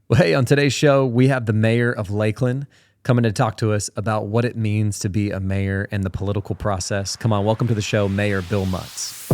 Well, hey, on today's show, we have the mayor of Lakeland coming to talk to us about what it means to be a mayor and the political process. Come on, welcome to the show, Mayor Bill Mutz.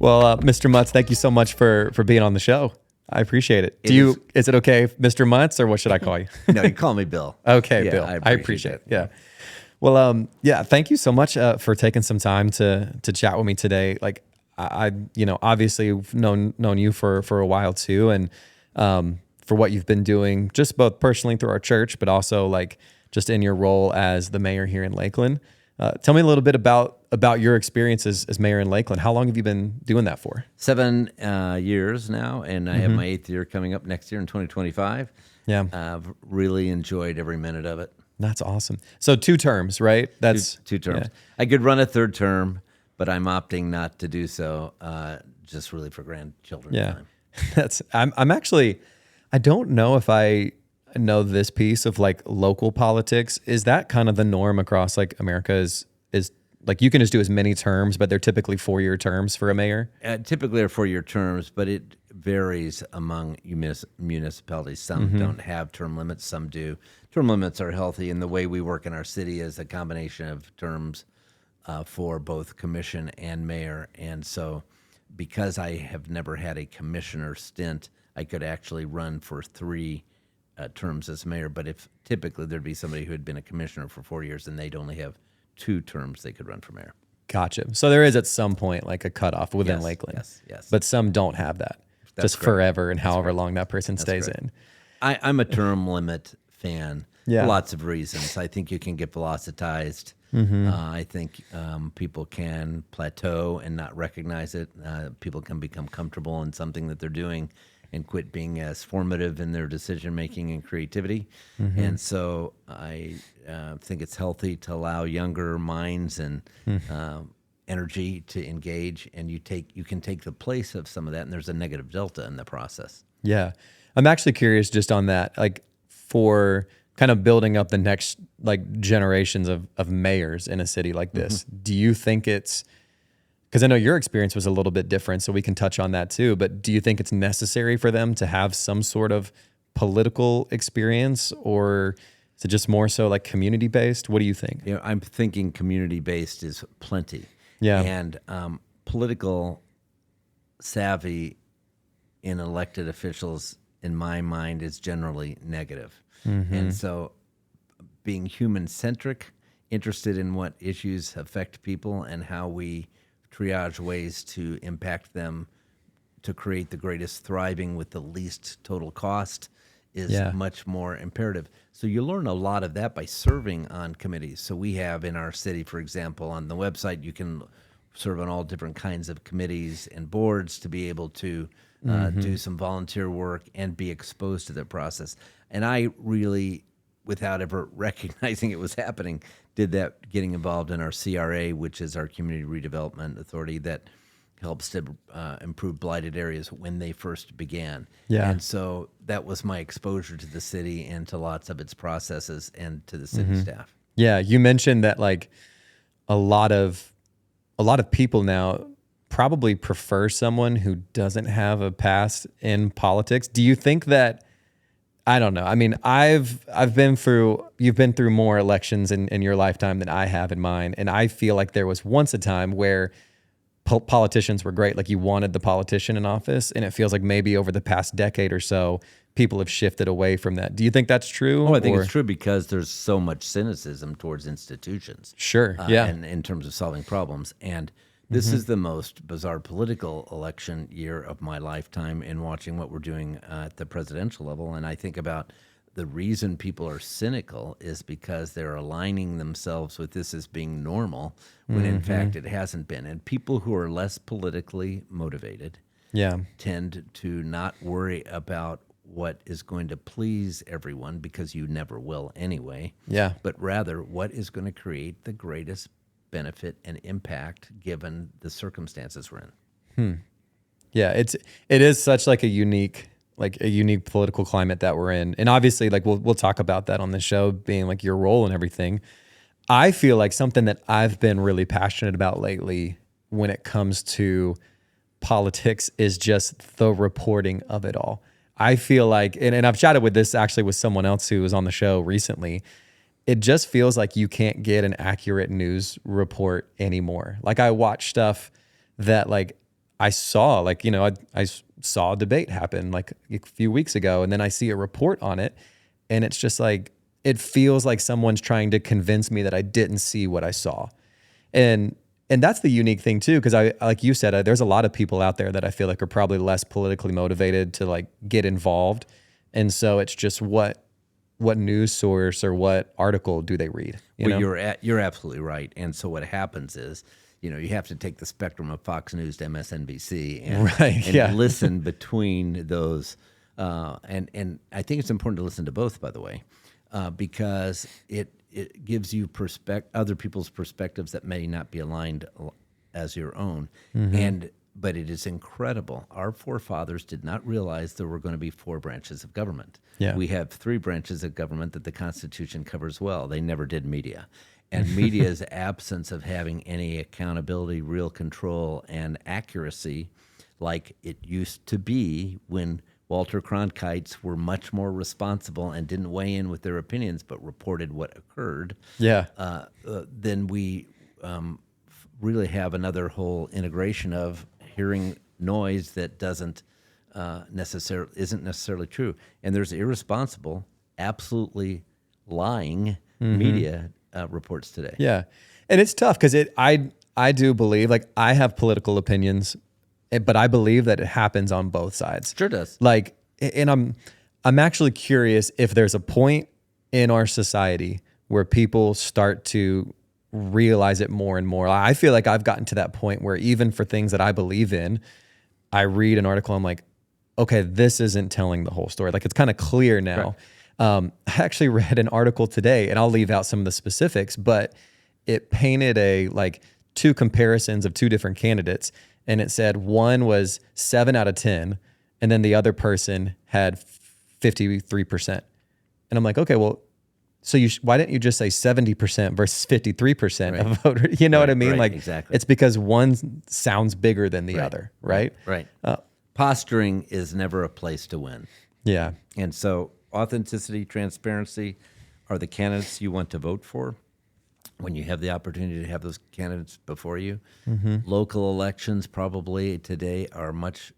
Well, Mr. Mutz, thank you so much for being on the show. I appreciate it. Is it okay, Mr. Mutz, or what should I call you? No, you call me Bill. Okay, Yeah, Bill. I I appreciate it. Yeah. Well, thank you so much for taking some time to chat with me today. Like, I obviously have known you for a while too, and for what you've been doing, just both personally through our church, but also like just in your role as the mayor here in Lakeland. Tell me a little bit about your experiences as mayor in Lakeland. How long have you been doing that for? 7 years now, and I have my 8th year coming up next year in 2025. Yeah. I've really enjoyed every minute of it. That's awesome. So 2 terms, right? That's Two terms. Yeah. I could run a 3rd term, but I'm opting not to do so, just really for grandchildren time. I'm actually, I don't know if I know this piece of like local politics. Is that kind of the norm across like America? Is like you can just do as many terms, but they're typically 4-year terms for a mayor? Typically are 4-year terms, but it varies among municipalities. Some don't have term limits, some do. Term limits are healthy, and the way we work in our city is a combination of terms for both commission and mayor. And so because I have never had a commissioner stint, I could actually run for 3 terms as mayor. But if typically there'd be somebody who had been a commissioner for 4 years and they'd only have 2 terms they could run for mayor. Gotcha. So there is at some point like a cutoff within Lakeland. Yes. But some don't have that. That's just correct. forever and however long that person stays correct. in. I'm a term limit fan Yeah. for lots of reasons. I think you can get velocitized. I think people can plateau and not recognize it. People can become comfortable in something that they're doing and quit being as formative in their decision-making and creativity. And so I think it's healthy to allow younger minds and energy to engage, and you can take the place of some of that, and there's a negative delta in the process. Yeah. I'm actually curious just on that, like for kind of building up the next like generations of mayors in a city like this. Do you think it's, because I know your experience was a little bit different, so we can touch on that too, but do you think it's necessary for them to have some sort of political experience, or is it just more so like community-based? What do you think? I'm thinking community-based is plenty. Yeah. And political savvy in elected officials, in my mind, is generally negative. And so being human-centric, interested in what issues affect people and how we triage ways to impact them to create the greatest thriving with the least total cost is much more imperative. So you learn a lot of that by serving on committees. So we have in our city, for example, on the website, you can serve on all different kinds of committees and boards to be able to do some volunteer work and be exposed to the process. And I really, without ever recognizing it was happening, did that getting involved in our CRA, which is our Community Redevelopment Authority that helps to improve blighted areas when they first began. Yeah. And so that was my exposure to the city and to lots of its processes and to the city staff. Yeah, you mentioned that like a lot of people now probably prefer someone who doesn't have a past in politics. Do you think that, I don't know. I mean, you've been through more elections in your lifetime than I have in mine. And I feel like there was once a time where politicians were great. Like you wanted the politician in office. And it feels like maybe over the past decade or so, people have shifted away from that. Do you think that's true? Oh, I think it's true because there's so much cynicism towards institutions. Sure. Yeah. And in terms of solving problems. And this is the most bizarre political election year of my lifetime in watching what we're doing at the presidential level. And I think about the reason people are cynical is because they're aligning themselves with this as being normal when in fact it hasn't been. And people who are less politically motivated tend to not worry about what is going to please everyone, because you never will anyway. Yeah. But rather what is going to create the greatest benefit and impact given the circumstances we're in. Yeah, it is such like a unique political climate that we're in. And obviously like we'll talk about that on the show, being like your role and everything. I feel like something that I've been really passionate about lately when it comes to politics is just the reporting of it all. I feel like, and I've chatted with this actually with someone else who was on the show recently. It just feels like you can't get an accurate news report anymore. Like I watch stuff that like I saw, like, I saw a debate happen like a few weeks ago, and then I see a report on it, and it's just like, it feels like someone's trying to convince me that I didn't see what I saw. And that's the unique thing too, because I, like you said, there's a lot of people out there that I feel like are probably less politically motivated to like get involved. And so it's just what news source or what article do they read? You're absolutely right. And so what happens is, you have to take the spectrum of Fox News to MSNBC and listen between those. And I think it's important to listen to both, by the way, because it gives you other people's perspectives that may not be aligned as your own. But it is incredible. Our forefathers did not realize there were going to be 4 branches of government. Yeah. We have 3 branches of government that the Constitution covers well. They never did media. And media's absence of having any accountability, real control, and accuracy like it used to be when Walter Cronkites were much more responsible and didn't weigh in with their opinions but reported what occurred. Yeah. Then we really have another whole integration of hearing noise that isn't necessarily true. And there's irresponsible, absolutely lying media reports today. Yeah. And it's tough because I do believe, like, I have political opinions, but I believe that it happens on both sides. Sure does. Like, and I'm actually curious if there's a point in our society where people start to realize it more and more. I feel like I've gotten to that point where even for things that I believe in, I read an article, I'm like, okay, this isn't telling the whole story. Like, it's kind of clear now. Right. I actually read an article today, and I'll leave out some of the specifics, but it painted like 2 comparisons of 2 different candidates. And it said one was 7 out of 10, and then the other person had 53%. And I'm like, okay, well, so why didn't you just say 70% versus 53% of voters? You know what I mean? Right, like, exactly. It's because one sounds bigger than the other, right? Right. Posturing is never a place to win. Yeah. And so authenticity, transparency are the candidates you want to vote for when you have the opportunity to have those candidates before you. Local elections probably today are much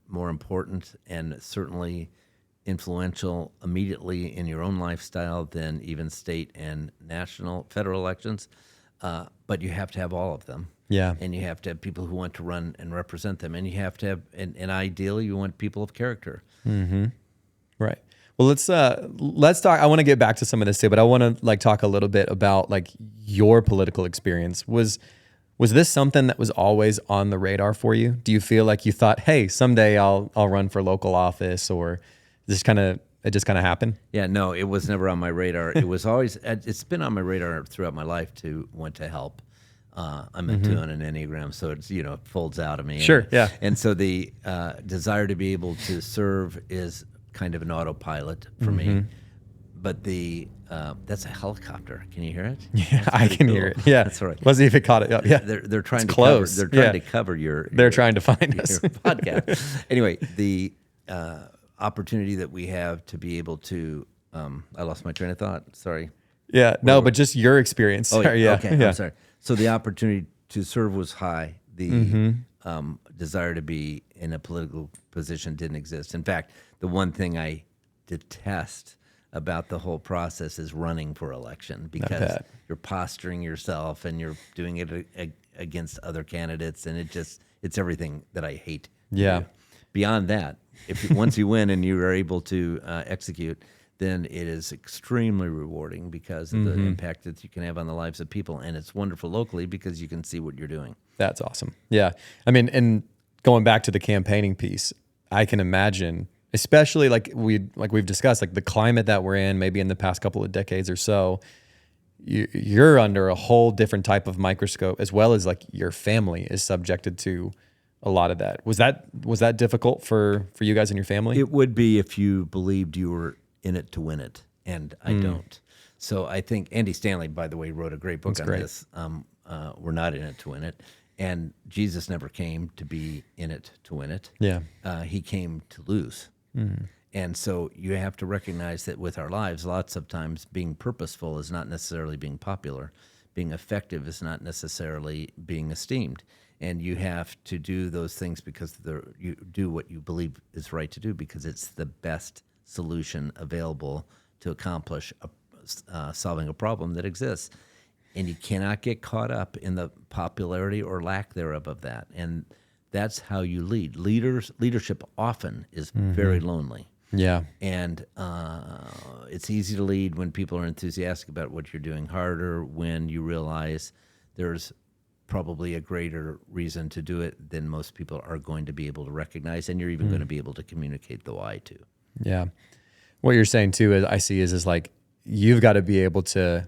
more important and certainly influential immediately in your own lifestyle than even state and federal elections. But you have to have all of them. Yeah. And you have to have people who want to run and represent them. And you have to have, and ideally, you want people of character. Right. Well, let's talk. I want to get back to some of this too, but I want to talk a little bit about your political experience. Was this something that was always on the radar for you? Do you feel like you thought, hey, someday I'll run for local office, or it just kind of happened? Yeah, no, it was never on my radar. It was always, it's been on my radar throughout my life to want to help. I'm a 2 on an Enneagram, so it's, it folds out of me. Sure, yeah. And so the desire to be able to serve is kind of an autopilot for me. But that's a helicopter. Can you hear it? Yeah, I can hear it. Yeah, that's right. Let's see if it caught it. Oh, yeah, they're trying it's to close. cover. They're trying to cover your. They're trying to find us. Your podcast. Anyway, the opportunity that we have to be able to. I lost my train of thought. Sorry. Yeah. No, but just your experience. Oh, sorry, yeah. Okay. Yeah. I'm sorry. So the opportunity to serve was high. The desire to be in a political position didn't exist. In fact, the one thing I detest about the whole process is running for election, because you're posturing yourself and you're doing it against other candidates, and it's everything that I hate. Yeah. Beyond that, once you win and you are able to execute, then it is extremely rewarding because of the impact that you can have on the lives of people, and it's wonderful locally because you can see what you're doing. That's awesome. Yeah, I mean, and going back to the campaigning piece, I can imagine, especially like we've discussed, like the climate that we're in, maybe in the past couple of decades or so, you're under a whole different type of microscope, as well as like your family is subjected to a lot of that. Was that difficult for you guys and your family? It would be if you believed you were in it to win it, and I don't. So I think Andy Stanley, by the way, wrote a great book on this. We're not in it to win it, and Jesus never came to be in it to win it. Yeah. He came to lose. And so you have to recognize that with our lives, lots of times being purposeful is not necessarily being popular. Being effective is not necessarily being esteemed. And you have to do those things because you do what you believe is right to do because it's the best solution available to accomplish solving a problem that exists. And you cannot get caught up in the popularity or lack thereof of that. And that's how you lead. Leadership often is very lonely. Yeah. And it's easy to lead when people are enthusiastic about what you're doing, harder when you realize there's probably a greater reason to do it than most people are going to be able to recognize, and you're even going to be able to communicate the why to. Yeah. What you're saying too is like you've got to be able to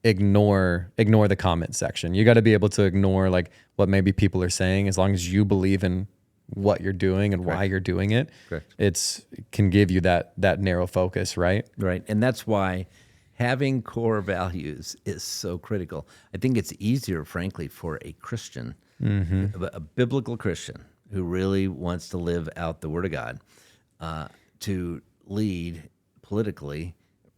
ignore the comment section. You got to be able to ignore like what maybe people are saying as long as you believe in what you're doing and why you're doing it. Correct. It can give you that narrow focus, right? Right. And that's why having core values is so critical. I think it's easier, frankly, for a Christian, a biblical Christian who really wants to live out the Word of God, to lead politically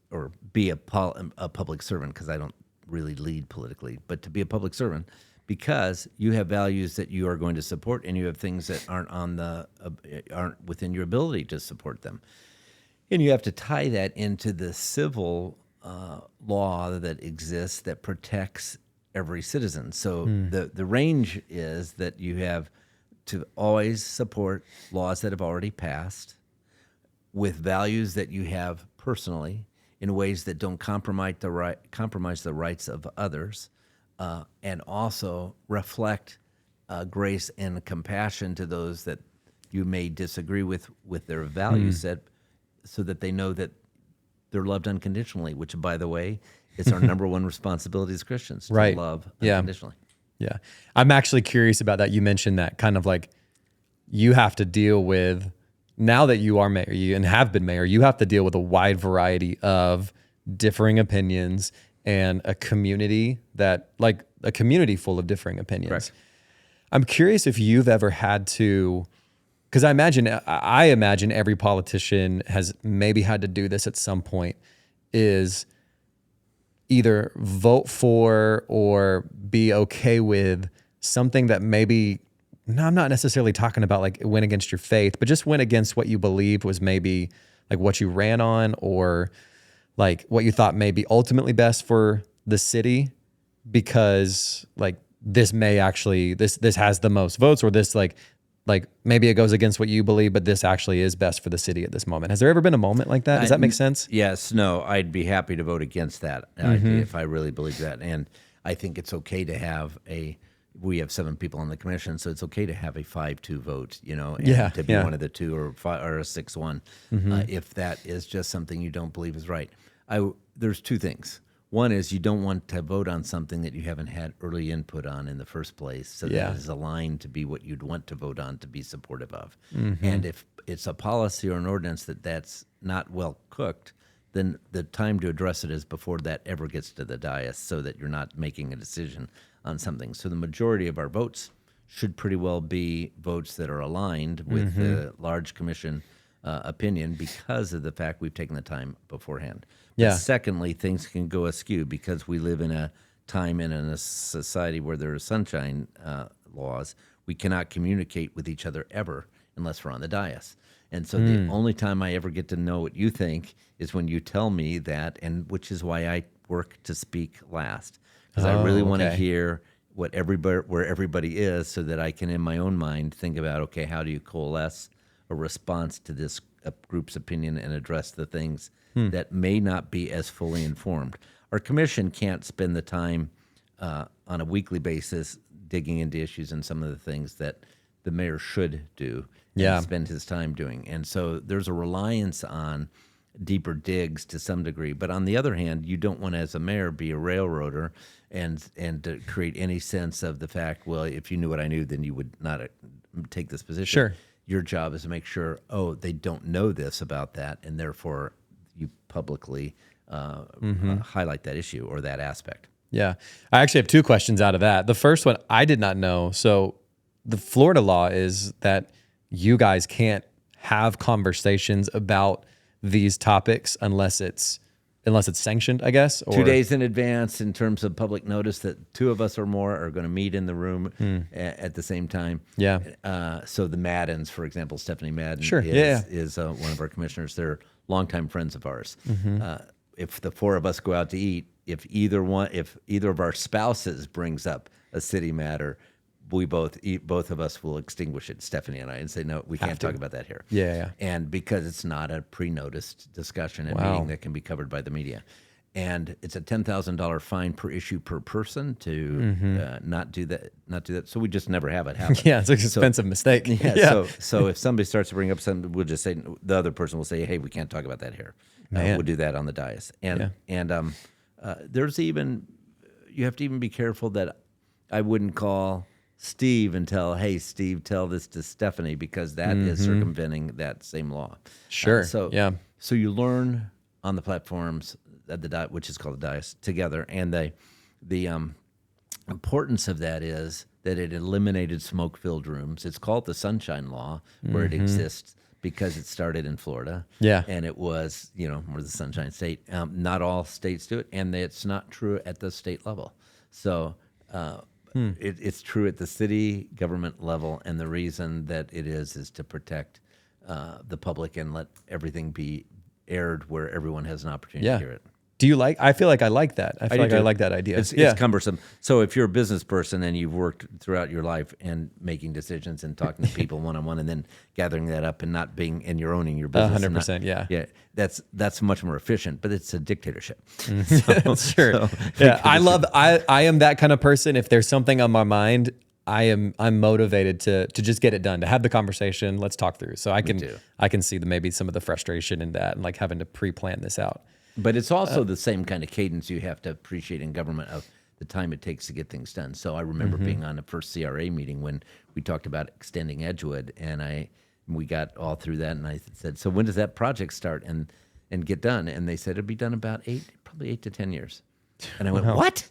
or be a public servant, because I don't really lead politically, but to be a public servant because you have values that you are going to support and you have things that aren't within your ability to support them. And you have to tie that into the civil law that exists that protects every citizen. So the range is that you have to always support laws that have already passed with values that you have personally in ways that don't compromise the rights of others, and also reflect grace and compassion to those that you may disagree with their value set, so that they know that they're loved unconditionally, which, by the way, is our number one responsibility as Christians, to love unconditionally. Yeah. I'm actually curious about that. You mentioned that kind of like you have to deal with, now that you are mayor and have been mayor, you have to deal with a wide variety of differing opinions and a community full of differing opinions. Correct. I'm curious if you've ever had to, because I imagine every politician has maybe had to do this at some point, is either vote for or be okay with something that maybe, no, I'm not necessarily talking about like it went against your faith, but just went against what you believed was maybe like what you ran on, or like what you thought may be ultimately best for the city, because like this may actually, this has the most votes, or this like maybe it goes against what you believe, but this actually is best for the city at this moment. Has there ever been a moment like that? Does that make sense? Yes. No, I'd be happy to vote against that idea if I really believe that. And I think it's okay to have we have 7 people on the commission, so it's okay to have a 5-2 vote, and to be one of the 2 or a 6-1, if that is just something you don't believe is right. There's 2 things. One is you don't want to vote on something that you haven't had early input on in the first place, so that is aligned to be what you'd want to vote on to be supportive of. And if it's a policy or an ordinance that's not well cooked, then the time to address it is before that ever gets to the dais, so that you're not making a decision on something. So the majority of our votes should pretty well be votes that are aligned with the large commission opinion, because of the fact we've taken the time beforehand. But secondly, things can go askew because we live in a time and in a society where there are sunshine laws. We cannot communicate with each other ever unless we're on the dais. And so the only time I ever get to know what you think is when you tell me that, and which is why I work to speak last, because I really want to hear where everybody is, so that I can, in my own mind, think about, okay, how do you coalesce a response to this group's opinion and address the things that may not be as fully informed. Our commission can't spend the time on a weekly basis digging into issues and some of the things that the mayor should do and spend his time doing. And so there's a reliance on deeper digs to some degree. But on the other hand, you don't want to, as a mayor, be a railroader and to create any sense of the fact, well, if you knew what I knew, then you would not take this position. Sure. Your job is to make sure, oh, they don't know this about that, and therefore you publicly highlight that issue or that aspect. Yeah. I actually have 2 questions out of that. The first one, I did not know. So the Florida law is that you guys can't have conversations about these topics unless it's sanctioned, I guess. Or 2 days in advance in terms of public notice that 2 of us or more are going to meet in the room at the same time. Yeah. So the Maddens, for example, Stephanie Madden Sure. is one of our commissioners. They're longtime friends of ours. If the 4 of us go out to eat, if either of our spouses brings up a city matter, both of us will extinguish it, Stephanie and I, and say, no, we can't talk about that here. Yeah. And because it's not a pre-noticed discussion and meeting that can be covered by the media. And it's a $10,000 fine per issue per person to not do that. So we just never have it happen. Yeah, it's an expensive mistake. So if somebody starts to bring up something, we'll just say, the other person will say, hey, we can't talk about that here. We'll do that on the dais. And there's even, you have to even be careful that I wouldn't call Steve and tell, hey, Steve, tell this to Stephanie, because that is circumventing that same law. Sure. So you learn on the platforms at which is called the dais together, and the importance of that is that it eliminated smoke-filled rooms. It's called the Sunshine Law, where it exists because it started in Florida. Yeah. And it was, we're the Sunshine State. Not all states do it, and it's not true at the state level. So it's true at the city government level, and the reason that it is to protect the public and let everything be aired where everyone has an opportunity to hear it. Do you like? I feel like I like that. I feel like I like that idea. It's cumbersome. So if you're a business person and you've worked throughout your life and making decisions and talking to people one-on-one and then gathering that up and not being, and you're owning your business. 100%, Yeah, that's much more efficient, but it's a dictatorship. Sure. I am that kind of person. If there's something on my mind, I'm motivated to just get it done, to have the conversation. Let's talk through. So I can see maybe some of the frustration in that and like having to pre-plan this out. But it's also the same kind of cadence you have to appreciate in government of the time it takes to get things done. So I remember being on the first CRA meeting when we talked about extending Edgewood, and we got all through that, and I said, so when does that project start and get done? And they said it'd be done about probably 8 to 10 years. And I went, what?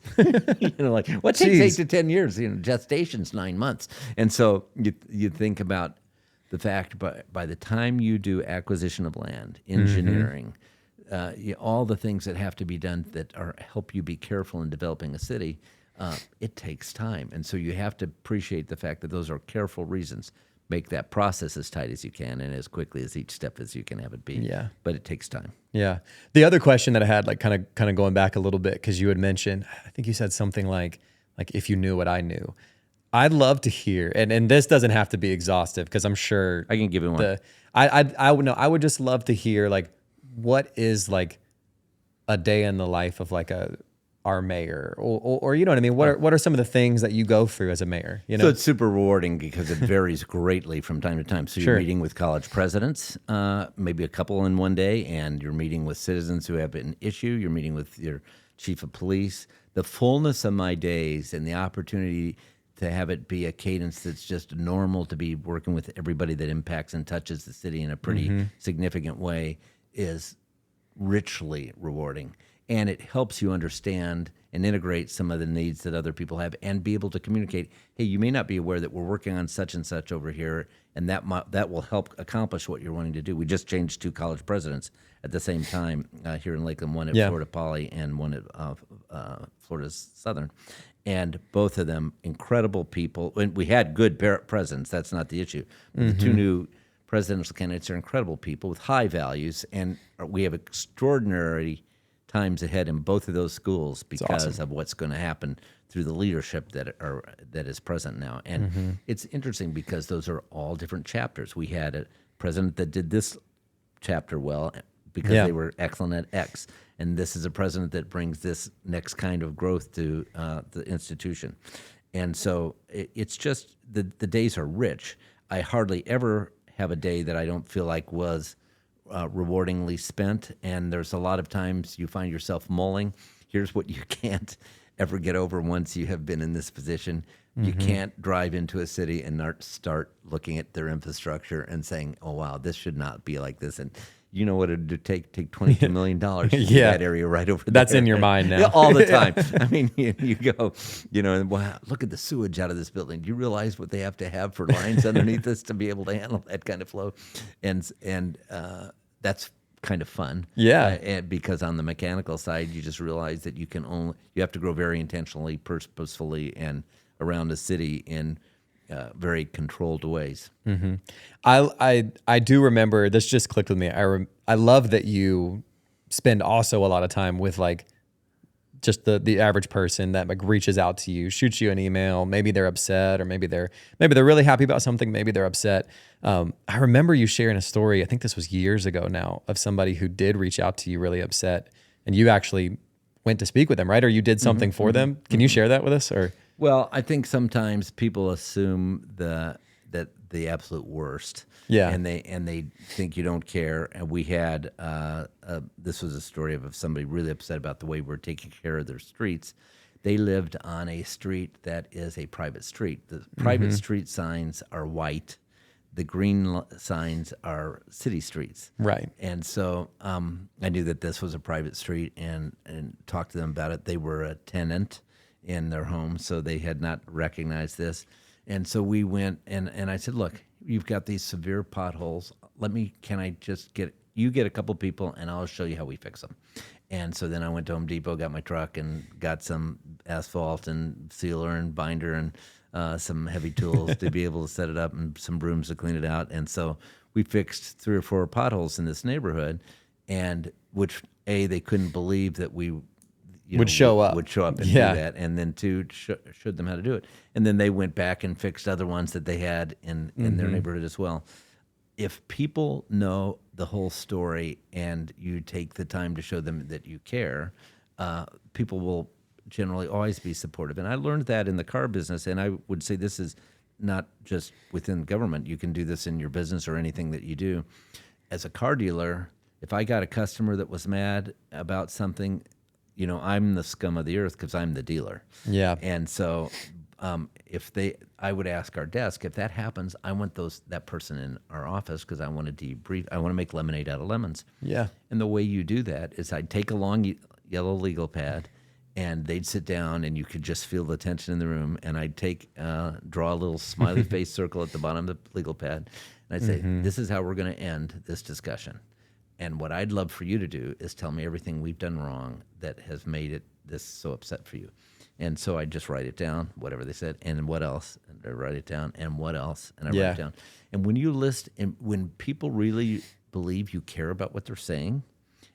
What takes 8 to 10 years? Gestation's 9 months. And so you think about the fact, by the time you do acquisition of land, engineering, all the things that have to be done that help you be careful in developing a city, it takes time. And so you have to appreciate the fact that those are careful reasons. Make that process as tight as you can and as quickly as each step as you can have it be. Yeah. But it takes time. Yeah. The other question that I had, like kind of going back a little bit, because you had mentioned, I think you said something like if you knew what I knew. I'd love to hear, and this doesn't have to be exhaustive because I'm sure I can give you one. I would just love to hear what is a day in the life of our mayor, or you know what I mean? What are some of the things that you go through as a mayor? So it's super rewarding because it varies greatly from time to time. So you're meeting with college presidents, maybe a couple in one day, and you're meeting with citizens who have an issue. You're meeting with your chief of police. The fullness of my days and the opportunity to have it be a cadence that's just normal, to be working with everybody that impacts and touches the city in a pretty significant way, is richly rewarding. And it helps you understand and integrate some of the needs that other people have and be able to communicate, hey, you may not be aware that we're working on such and such over here, and that will help accomplish what you're wanting to do. We just changed 2 college presidents at the same time here in Lakeland, one at Florida Poly and one at Florida Southern. And both of them, incredible people. And we had good presidents. That's not the issue. The 2 new presidential candidates are incredible people with high values, and we have extraordinary times ahead in both of those schools because of what's going to happen through the leadership that is present now. And it's interesting because those are all different chapters. We had a president that did this chapter well because they were excellent at X, and this is a president that brings this next kind of growth to the institution. And so it's just the days are rich. I hardly ever have a day that I don't feel like was rewardingly spent, and there's a lot of times you find yourself mulling. Here's what you can't ever get over once you have been in this position. You can't drive into a city and start looking at their infrastructure and saying, "Oh wow, this should not be like this." And you know what it would take $22 million to do Yeah. that area right over there. That's in your mind now. Yeah, all the time. I mean, you go, and wow, look at the sewage out of this building. Do you realize what they have to have for lines underneath this to be able to handle that kind of flow? And that's kind of fun. Yeah. And because on the mechanical side, you just realize that you have to grow very intentionally, purposefully, and around a city in very controlled ways. Mm-hmm. I do remember, this just clicked with me. I love that you spend also a lot of time with like just the average person that like reaches out to you, shoots you an email. Maybe they're upset, or maybe they're really happy about something. Maybe they're upset. I remember you sharing a story, I think this was years ago now, of somebody who did reach out to you really upset, and you actually went to speak with them, right? Or you did something for them. Can you share that with us? Or Well, I think sometimes people assume that the absolute worst. Yeah. And they think you don't care. And we had this was a story of somebody really upset about the way we're taking care of their streets. They lived on a street that is a private street. The private street signs are white. The green signs are city streets. Right. And so I knew that this was a private street and talked to them about it. They were a tenant in their home, so they had not recognized this. And so we went and I said, look, you've got these severe potholes. Can I just get a couple people and I'll show you how we fix them. And so then I went to Home Depot, got my truck and got some asphalt and sealer and binder and some heavy tools to be able to set it up and some brooms to clean it out. And so we fixed 3 or 4 potholes in this neighborhood, and which they couldn't believe that we would show up and do that, and then 2 showed them how to do it, and then they went back and fixed other ones that they had in their neighborhood as well. If people know the whole story and you take the time to show them that you care, people will generally always be supportive. And I learned that in the car business, and I would say this is not just within government. You can do this in your business or anything that you do. As a car dealer, if I got a customer that was mad about something, I'm the scum of the earth because I'm the dealer. Yeah. And so I would ask our desk, if that happens, I want that person in our office because I want to debrief. I want to make lemonade out of lemons. Yeah. And the way you do that is I'd take a long yellow legal pad, and they'd sit down, and you could just feel the tension in the room. And I'd draw a little smiley face circle at the bottom of the legal pad, and I'd say, this is how we're going to end this discussion. And what I'd love for you to do is tell me everything we've done wrong that has made this so upset for you. And so I just write it down, whatever they said, and what else, and I write it down, and what else, and I write it down. And when you list, and when people really believe you care about what they're saying,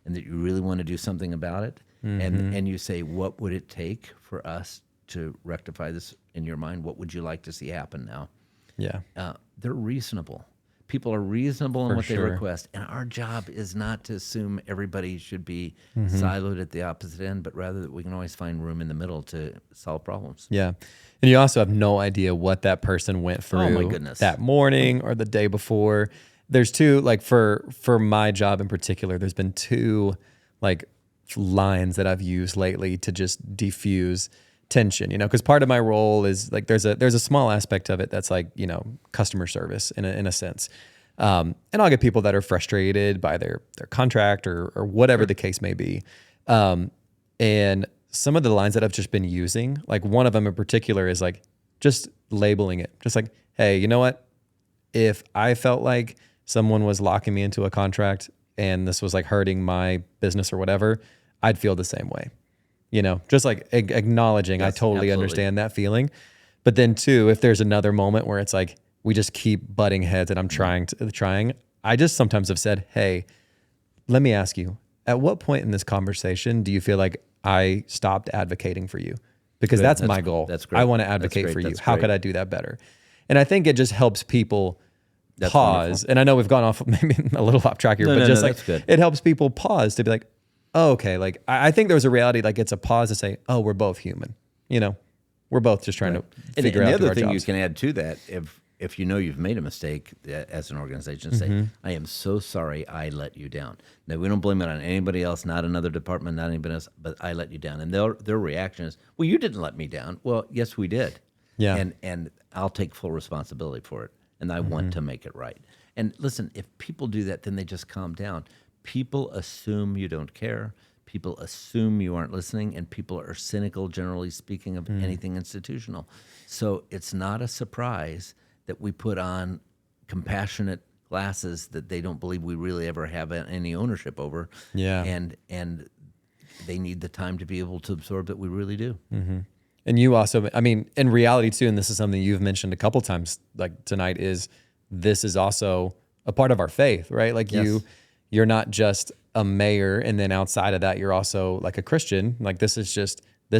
and that you really want to do something about it, and you say, what would it take for us to rectify this in your mind? What would you like to see happen now? Yeah. They're reasonable. People are reasonable in what they request, and our job is not to assume everybody should be siloed at the opposite end, but rather that we can always find room in the middle to solve problems. Yeah. And you also have no idea what that person went through Oh, my goodness. that morning or the day before. There's 2, like for my job in particular, there's been 2 like lines that I've used lately to just diffuse tension, because part of my role is like there's a small aspect of it that's like customer service in a sense, and I'll get people that are frustrated by their contract or whatever the case may be, and some of the lines that I've just been using, like one of them in particular is like just labeling it, just like, hey, you know what, if I felt like someone was locking me into a contract and this was like hurting my business or whatever, I'd feel the same way. Just like acknowledging, yes, I totally understand that feeling. But then 2, if there's another moment where it's like, we just keep butting heads and I'm trying, I just sometimes have said, hey, let me ask you, at what point in this conversation do you feel like I stopped advocating for you? Because that's my goal. That's great. I want to advocate for you. How could I do that better? And I think it just helps people pause. Wonderful. And I know we've gone off maybe a little off track here, but it helps people pause to be like, oh, okay, like I think there's a reality, like it's a pause to say, oh, we're both human. We're both just trying to figure out our jobs. The other thing you can add to that, if you know you've made a mistake as an organization, say, I am so sorry I let you down. Now, we don't blame it on anybody else, not another department, not anybody else, but I let you down. And their reaction is, well, you didn't let me down. Well, yes, we did. Yeah. And I'll take full responsibility for it, and I want to make it right. And listen, if people do that, then they just calm down. People assume you don't care. People assume you aren't listening, and people are cynical, generally speaking, of anything institutional. So it's not a surprise that we put on compassionate glasses that they don't believe we really ever have any ownership over. Yeah. And they need the time to be able to absorb that we really do. And you also, I mean, in reality too, and this is something you've mentioned a couple times like tonight, is this is also a part of our faith, right? Like Yes. you're not just a mayor, and then outside of that, you're also like a Christian. Like this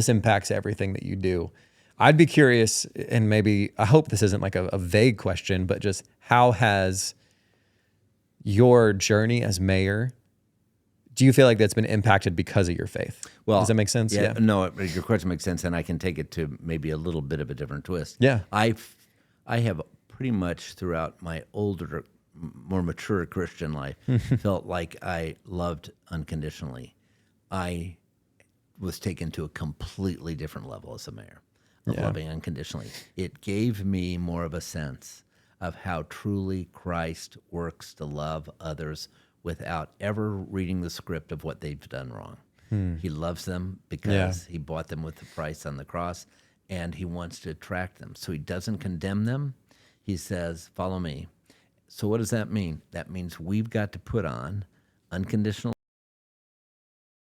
impacts everything that you do. I'd be curious, and maybe, I hope this isn't like a vague question, but just how has your journey as mayor, do you feel like that's been impacted because of your faith? Well, does that make sense? Yeah. No, your question makes sense, and I can take it to maybe a little bit of a different twist. Yeah. I have pretty much throughout my older, more mature Christian life felt like I loved unconditionally. I was taken to a completely different level as a mayor of loving unconditionally. It gave me more of a sense of how truly Christ works to love others without ever reading the script of what they've done wrong. He loves them because he bought them with the price on the cross, and he wants to attract them. So he doesn't condemn them. He says, follow me. So what does that mean? That means we've got to put on unconditional